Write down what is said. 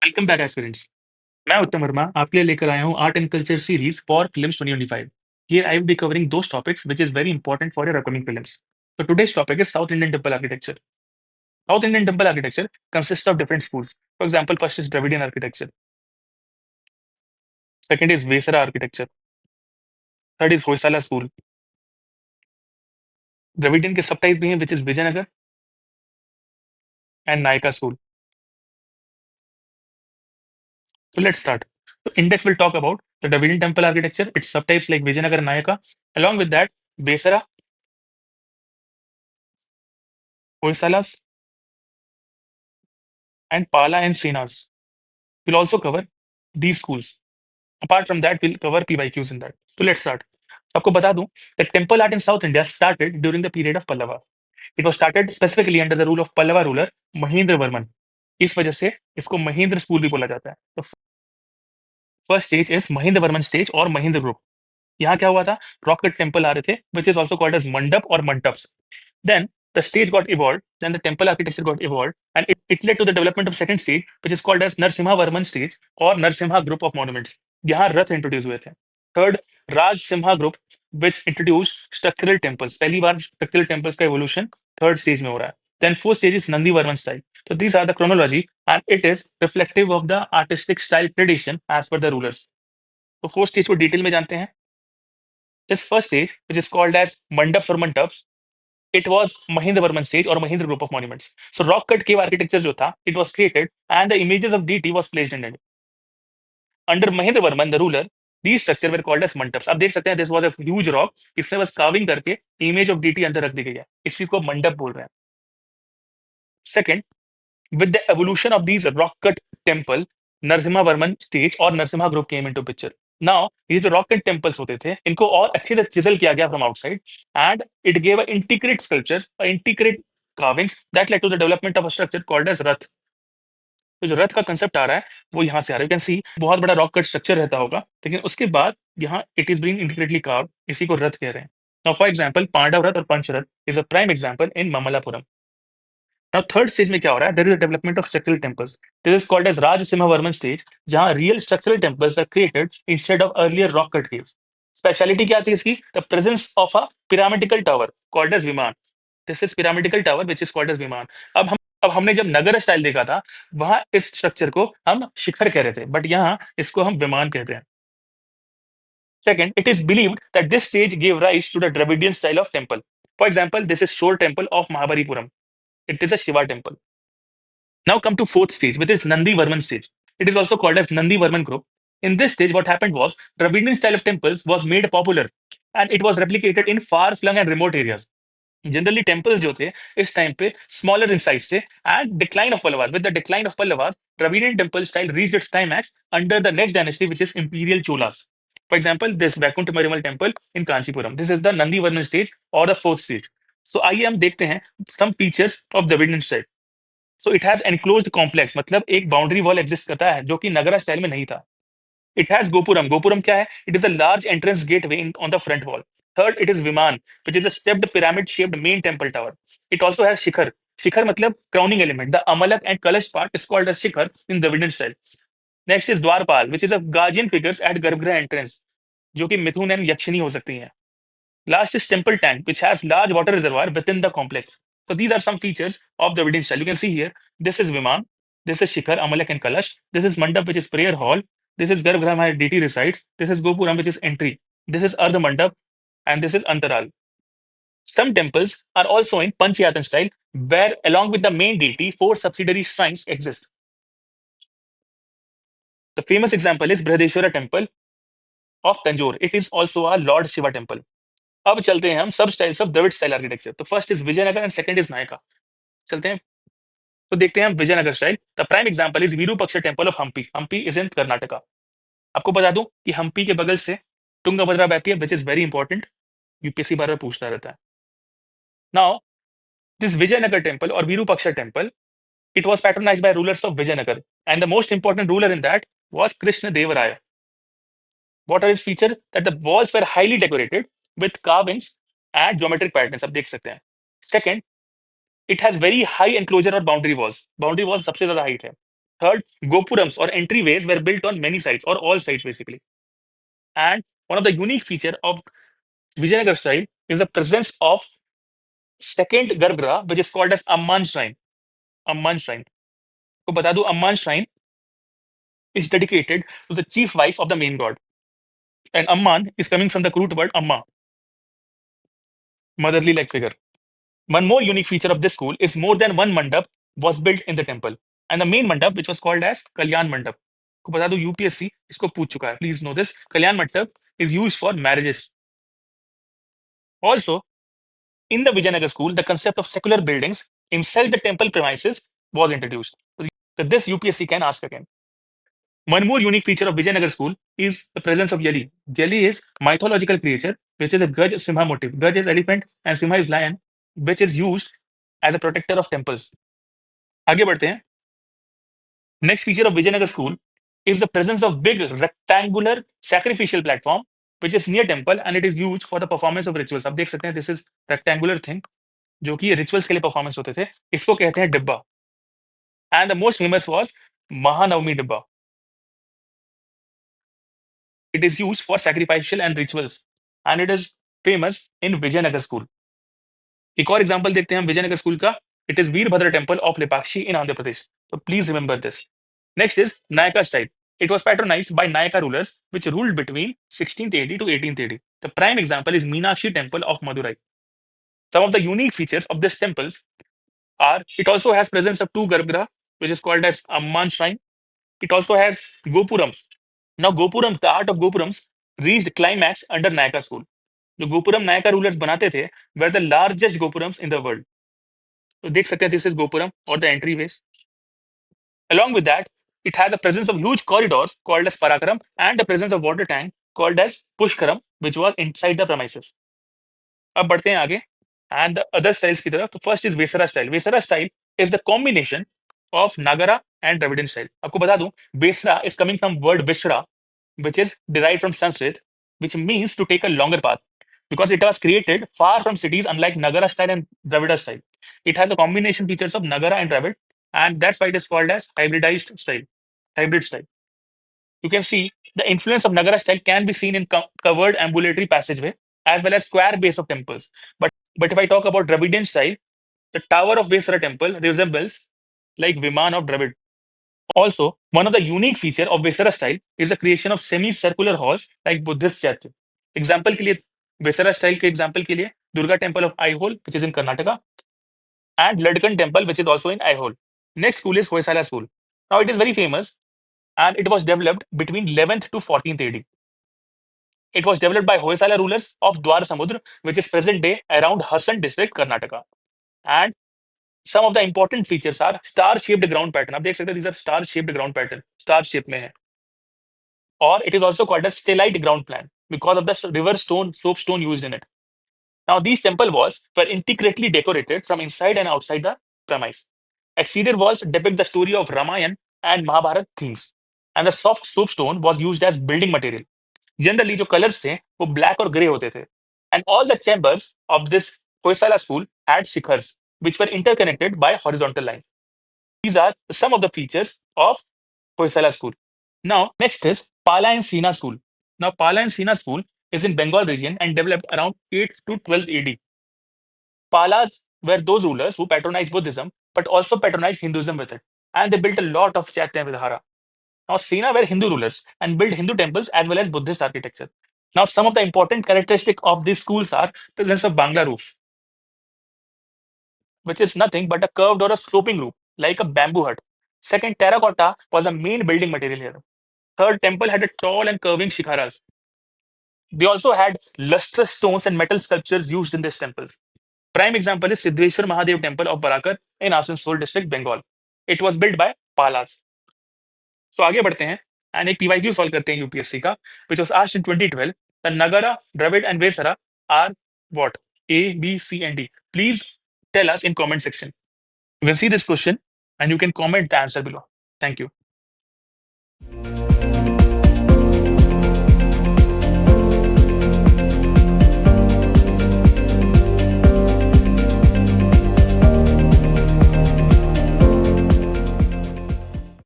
Welcome back aspirants. मैं उत्तम वर्मा आपके लिए लेकर आया हूँ art and culture series for films 2025। Here I will be covering those topics which is very important for your upcoming films. So today's topic is South Indian temple architecture. South Indian temple architecture consists of different schools. For example, first is Dravidian architecture, second is Vesara architecture, third is Hoysala school. Dravidian के सब type भी हैं which is Vijayanagar and Nayaka school. So let's start. So index will talk about the Dravidian temple architecture, its subtypes like Vijayanagar and Nayaka. Along with that, Vesara, Hoysalas, and Pala and Senas. We'll also cover these schools. Apart from that, we'll cover PYQs in that. So let's start. आपको बता दूं that temple art in South India started during the period of Pallava. It was started specifically under the rule of Pallava ruler Mahendra Varman. इस वजह से इसको Mahendra school भी बोला जाता है. तो first stage is Mahendra Varman stage और महेंद्र ग्रुप. यहाँ क्या हुआ था? रॉक कट टेम्पल आ रहे थे which is also called as mandap और मंटप्स. Then the stage got evolved, then the temple architecture got evolved, and it led to the development of second stage, which is called as Narsimha Varman stage or Narsimha group of monuments. यहाँ रथ introduce हुए थे. Third, Rajasimha group which introduce structural temples. पहली बार structural temples का evolution third stage में हो रहा है. Then fourth stage is Nandivarman style. तो these are the chronology and it is reflective of the artistic style tradition as per the rulers. तो fourth stage को डिटेल में जानते हैं. This first stage which is called as mandaps और mantaps, it was Mahendra Varman stage or Mahendra group of monuments. So rock cut cave architecture जो था, it was created and the images of deity was placed in it. Under Mahendra Varman, the ruler, these structure were called as mandaps. आप देख सकते हैं this was a huge rock. इसमें बस carving करके image of deity अंदर रख दी गई है. इस चीज को मंडप बोल रहे हैं. Second, with the evolution of these rock cut temple, Narasimhavarman stage और Narasimha group came into picture. Now ये जो रॉक कट टेम्पल्स होते थे इनको और अच्छे से चिजल किया गया from outside and it gave a integrate sculptures और integrate carvings that led to the development of a structure called as रथ. तो जो रथ का कंसेप्ट आ रहा है वो यहाँ से आ रहा है. यू कैन सी बहुत बड़ा रॉक कट स्ट्रक्चर रहता होगा लेकिन उसके बाद यहाँ इट इज बीइंग इंटीग्रेटली कार्व. इसी को रथ कह रहे हैं. Now for example Pandava rath और Pancharatha is a prime example in Mamalapuram. Now third stage में क्या हो रहा है? There is a development of structural temples. This is called as Rajasimhavarman stage जहां real structural temples are created instead of earlier rock cut caves. Speciality क्या थी इसकी? The presence of a pyramidical tower called as vimana. This is pyramidical tower which is called as vimana. अब हमने जब नगर style देखा था वहां इस स्ट्रक्चर को हम शिखर कह रहे थे बट यहाँ इसको हम विमान कहते हैं. Second, it is believed that this stage gave rise to the Dravidian style of temple. For example, this is Shore temple of Mahabalipuram. It is a Shiva temple. Now come to fourth stage, which is Nandi Varman stage. It is also called as Nandi Varman group. In this stage, what happened was Dravidian style of temples was made popular and it was replicated in far-flung and remote areas. Generally, temples जो थे इस time पे smaller in size थे and decline of Pallavas. With the decline of Pallavas, Dravidian temple style reached its climax under the next dynasty, which is Imperial Cholas. For example, this Vaikuntha Mariammal temple in Kanchipuram. This is the Nandi Varman stage or the fourth stage. So आइए हम देखते हैं some features of Dravidian style. So it has enclosed complex, मतलब एक boundary wall exist करता है जो कि नगरा स्टाइल में नहीं था. It has gopuram. गोपुरम क्या है? It is a large entrance gateway on the front wall. Third, it is Viman, which is a stepped pyramid-shaped main temple tower. It also has Shikhar. Shikhar मतलब crowning element. The Amalak and Kalash part is called as Shikhar in Dravidian style. Next is Dwarpal, which is a guardian figures at Garbhagriha entrance, जो कि मिथुन and यक्षिणी हो सकती हैं. Last is temple tank, which has large water reservoir within the complex. So these are some features of the Dravidian style. You can see here, this is Viman, this is Shikhar, Amalak and Kalash, this is Mandap, which is prayer hall, this is Garbhagriha where deity resides, this is Gopuram, which is entry, this is Ardha Mandap, and this is Antaral. Some temples are also in Panchayatan style, where along with the main deity, four subsidiary shrines exist. The famous example is Brihadeshwara temple of Tanjore. It is also a Lord Shiva temple. अब चलते हैं हम सब styles of Dravida style architecture. तो first is Vijayanagar and second is Nayaka. चलते हैं तो देखते हैं हम Vijayanagar style. The prime example is Virupaksha temple of Hampi. Hampi is in Karnataka. आपको बता दूं कि हम्पी के बगल से तुंगभद्रा बहती है, which is very important. UPSC बार बार पूछता रहता है. नाउ दिस विजयनगर टेम्पल और Virupaksha temple, it was patronized by rulers of Vijayanagar, and the most important ruler in that was Krishna Deva Raya. What are his features? That the walls were highly decorated with carvings and geometric patterns. आप देख सकते हैं. Second, it has very high enclosure और boundary walls. Boundary walls सबसे ज्यादा height है. Third, gopurams or entryways were built on many sites or all sites basically. And one of the unique feature of Vijayanagar style is the presence of second Garbhagriha, which is called as Amman Shrine. Amman Shrine. तो बता दूं, Amman Shrine is dedicated to the chief wife of the main god. And Amman is coming from the root word Amma, motherly like figure. One more unique feature of this school is more than one mandap was built in the temple. And the main mandap, which was called as Kalyan Mandap. को बता दूं UPSC इसको पूछ चुका है. Please know this. Kalyan Mandap is used for marriages. Also, in the Vijayanagar school, the concept of secular buildings inside the temple premises was introduced. So this UPSC can ask again. One more unique feature of Vijayanagar school is the presence of Yali. Yali is mythological creature, which is a Gaj Simha motif. Gaj is elephant and Simha is lion, which is used as a protector of temples. आगे बढ़ते हैं. Next feature of Vijayanagar school is the presence of big rectangular sacrificial platform, which is near temple and it is used for the performance of rituals. आप देख सकते हैं, this is rectangular thing जो कि rituals के लिए performance होते थे. इसको कहते हैं डिब्बा. And the most famous was Mahanavami Dibba. It is used for sacrificial and rituals and it is famous in Vijayanagar school. एक और एग्जांपल देखते हैं हम विजयनगर स्कूल का. It is Veerabhadra temple of Lepakshi in Andhra Pradesh. तो please remember this. Next is Nayaka style. It was patronized by Nayaka rulers, which ruled between 16th AD to 18th AD. The prime example is Meenakshi Temple of Madurai. Some of the unique features of this temples are it also has presence of two Garbhagriha, which is called as Amman Shrine. It also has Gopurams. Now, Gopurams, the art of Gopurams reached climax under Nayaka school. जो gopuram Nykaa rulers बनाते थे were the largest gopurams in the world. तो देख सकते हैं this is gopuram or the entryways. Along with that, it has the presence of huge corridors called as parakaram and the presence of water tank called as pushkaram, which was inside the premises. अब बढ़ते हैं आगे and the other styles की तरफ. तो first is Vesara style. Vesara style is the combination of Nagara and Dravidian style. आपको बता दूं, Vesara is coming from word vishra, which is derived from Sanskrit, which means to take a longer path because it was created far from cities, unlike Nagara style and Dravida style. It has the combination features of Nagara and Dravid, and that's why it is called as hybridized style, hybrid style. You can see the influence of Nagara style can be seen in covered ambulatory passageway as well as square base of temples. But if I talk about Dravidian style, the tower of Vesara temple resembles like Viman of Dravid. Also, one of the unique feature of Vesara style is the creation of semi-circular halls like Buddhist church. Example के लिए Vesara style के example के लिए Durga temple of Aihole, which is in Karnataka, and Ladkan temple, which is also in Aihole. Next school is Hoysala school. Now it is very famous and it was developed between 11th to 14th AD. It was developed by Hoysala rulers of Dwar Samudra, which is present day around Hassan district, Karnataka. And some of the important features are star shaped ground pattern. आप देख सकते हैं, these are star shaped ground pattern. Star shape में है. Or it is also called as stellite ground plan because of the river stone, soapstone used in it. Now, these temple walls were intricately decorated from inside and outside the premise. Exterior walls depict the story of Ramayana and Mahabharata themes. And the soft soapstone was used as building material. Generally, जो colors थे वो black और grey होते थे. And all the chambers of this Hoysala school had shikhars, which were interconnected by horizontal lines. These are some of the features of Hoysala school. Now, next is Pala and Sina school. Now, Pala and Sina school is in Bengal region and developed around 8th to 12th AD. Palas were those rulers who patronized Buddhism but also patronized Hinduism with it. And they built a lot of Chaitanya Vihara. Now, Sina were Hindu rulers and built Hindu temples as well as Buddhist architecture. Now, some of the important characteristics of these schools are presence of Bangla roof, which is nothing but a curved or a sloping roof, like a bamboo hut. Second, terracotta was a main building material here. Third, temple had a tall and curving shikharas. They also had lustrous stones and metal sculptures used in these temples. Prime example is Siddheshwar Mahadev Temple of Barakar in Asansol district, Bengal. It was built by Palas. So आगे बढ़ते हैं and एक PYQ solve करते हैं UPSC का, which was asked in 2012. The Nagara, Dravid and Vesara are what? A, B, C and D. Please tell us in comment section. You can see this question and you can comment the answer below. Thank you.